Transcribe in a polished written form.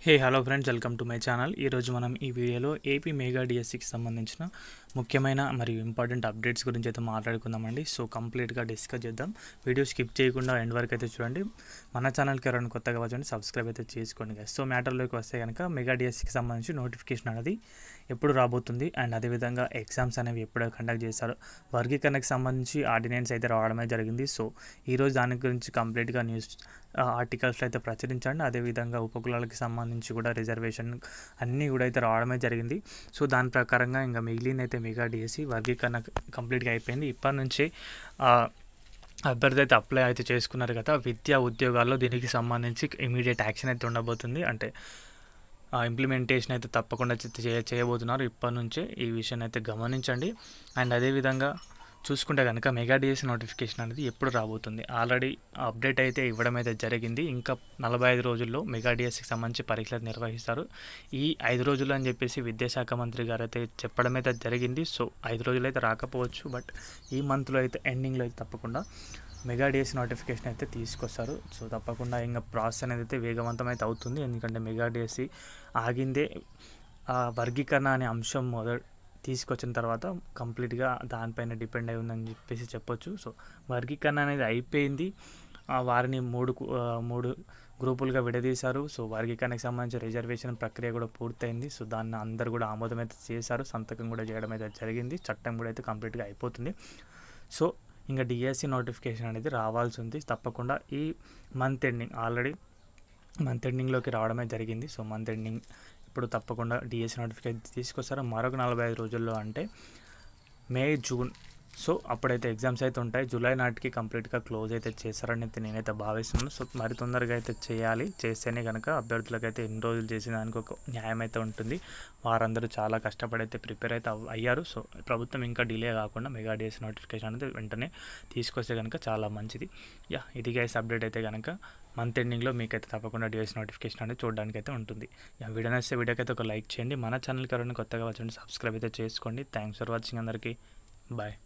Hello friends, welcome to my channel. ఈరోజు మనం ఈ వీడియోలో ఏపీ మెగా డిఎస్సికి సంబంధించిన ముఖ్యమైన మరియు ఇంపార్టెంట్ అప్డేట్స్ గురించి అయితే మాట్లాడుకుందామండి. సో కంప్లీట్గా డిస్కస్ చేద్దాం. వీడియో స్కిప్ చేయకుండా ఎండ్ వరకు అయితే చూడండి. మన ఛానల్కి ఎవరైనా కొత్తగా వచ్చండి, సబ్స్క్రైబ్ అయితే చేసుకోండి guys. సో మ్యాటర్లోకి వస్తే కనుక మెగా డిఎస్సికి సంబంధించి నోటిఫికేషన్ అనేది ఎప్పుడు రాబోతుంది అండ్ అదేవిధంగా ఎగ్జామ్స్ అనేవి ఎప్పుడు కండక్ట్ చేస్తారు, వర్గీకరణకు సంబంధించి ఆర్డినెన్స్ అయితే రావడమే జరిగింది. సో ఈరోజు దాని గురించి కంప్లీట్గా న్యూస్ ఆర్టికల్స్లో అయితే ప్రచురించండి. అదేవిధంగా ఉపకులాలకు సంబంధించి కూడా రిజర్వేషన్ అన్నీ కూడా అయితే రావడమే జరిగింది. సో దాని ప్రకారంగా ఇంకా మిగిలిన అయితే మెగా డిఎస్సి వర్గీకరణ కంప్లీట్గా అయిపోయింది. ఇప్పటి నుంచి అభ్యర్థి అయితే అప్లై అయితే చేసుకున్నారు కదా, విద్యా ఉద్యోగాల్లో దీనికి సంబంధించి ఇమీడియట్ యాక్షన్ అయితే ఉండబోతుంది. అంటే ఇంప్లిమెంటేషన్ అయితే తప్పకుండా చేయబోతున్నారు. ఇప్పటి నుంచే ఈ విషయాన్ని అయితే గమనించండి. అండ్ అదేవిధంగా చూసుకుంటే కనుక మెగా డిఎస్సి నోటిఫికేషన్ అనేది ఎప్పుడు రాబోతుంది, ఆల్రెడీ అప్డేట్ అయితే ఇవ్వడం అయితే జరిగింది. ఇంకా 45 రోజుల్లో మెగా డిఎస్సికి సంబంధించి పరీక్షలు నిర్వహిస్తారు. ఈ 5 రోజులు అని చెప్పేసి విద్యాశాఖ మంత్రి గారు అయితే చెప్పడం అయితే జరిగింది. సో 5 రోజులు అయితే రాకపోవచ్చు, బట్ ఈ మంత్లో అయితే ఎండింగ్లో అయితే తప్పకుండా మెగా డిఎస్సి నోటిఫికేషన్ అయితే తీసుకొస్తారు. సో తప్పకుండా ఇంకా ప్రాసెస్ అనేది అయితే వేగవంతం అయితే అవుతుంది. ఎందుకంటే మెగా డిఎస్సి ఆగిందే వర్గీకరణ అనే అంశం తీసుకొచ్చిన తర్వాత కంప్లీట్గా దానిపైన డిపెండ్ అయి ఉందని చెప్పేసి చెప్పొచ్చు. సో వర్గీకరణ అనేది అయిపోయింది. వారిని మూడు గ్రూపులుగా విడదీశారు. సో వర్గీకరణకు సంబంధించిన రిజర్వేషన్ ప్రక్రియ కూడా పూర్తయింది. సో దాన్ని అందరు కూడా ఆమోదం అయితే చేశారు, సంతకం కూడా చేయడం అయితే జరిగింది. చట్టం కూడా అయితే కంప్లీట్గా అయిపోతుంది. సో ఇంకా డిఎస్సి నోటిఫికేషన్ అనేది రావాల్సి ఉంది తప్పకుండా ఈ మంత్ ఎండింగ్. ఆల్రెడీ మంత్ ఎండింగ్లోకి రావడమే జరిగింది. సో మంత్ ఎండింగ్ ఇప్పుడు తప్పకుండా డిఎస్సి నోటిఫికేషన్ తీసుకొస్తారు. మరొక 45 రోజుల్లో అంటే మే జూన్. సో అప్పుడైతే ఎగ్జామ్స్ అయితే ఉంటాయి. జూలై నాటికి కంప్లీట్గా క్లోజ్ అయితే చేస్తారని అయితే నేనైతే భావిస్తున్నాను. సో మరి తొందరగా అయితే చేయాలి. చేస్తేనే కనుక అభ్యర్థులకైతే ఎన్ని రోజులు చేసిన దానికి ఒక న్యాయం అయితే ఉంటుంది. వారందరూ చాలా కష్టపడి అయితే ప్రిపేర్ అయితే అయ్యారు. సో ప్రభుత్వం ఇంకా డిలే కాకుండా మెగా డిఎస్సి నోటిఫికేషన్ అనేది వెంటనే తీసుకొస్తే కనుక చాలా మంచిది. ఇది గైస్ అప్డేట్ అయితే కనుక మంత్ ఎండింగ్లో మీకైతే తప్పకుండా డిఎస్సి నోటిఫికేషన్ అనేది చూడడానికి అయితే ఉంటుంది. వీడియో నచ్చితే వీడియోకి అయితే ఒక లైక్ చేయండి. మన ఛానల్కి ఎవరైనా కొత్తగా వచ్చండి, సబ్స్క్రైబ్ అయితే చేసుకోండి. థ్యాంక్స్ ఫర్ వాచింగ్ అందరికీ. బాయ్.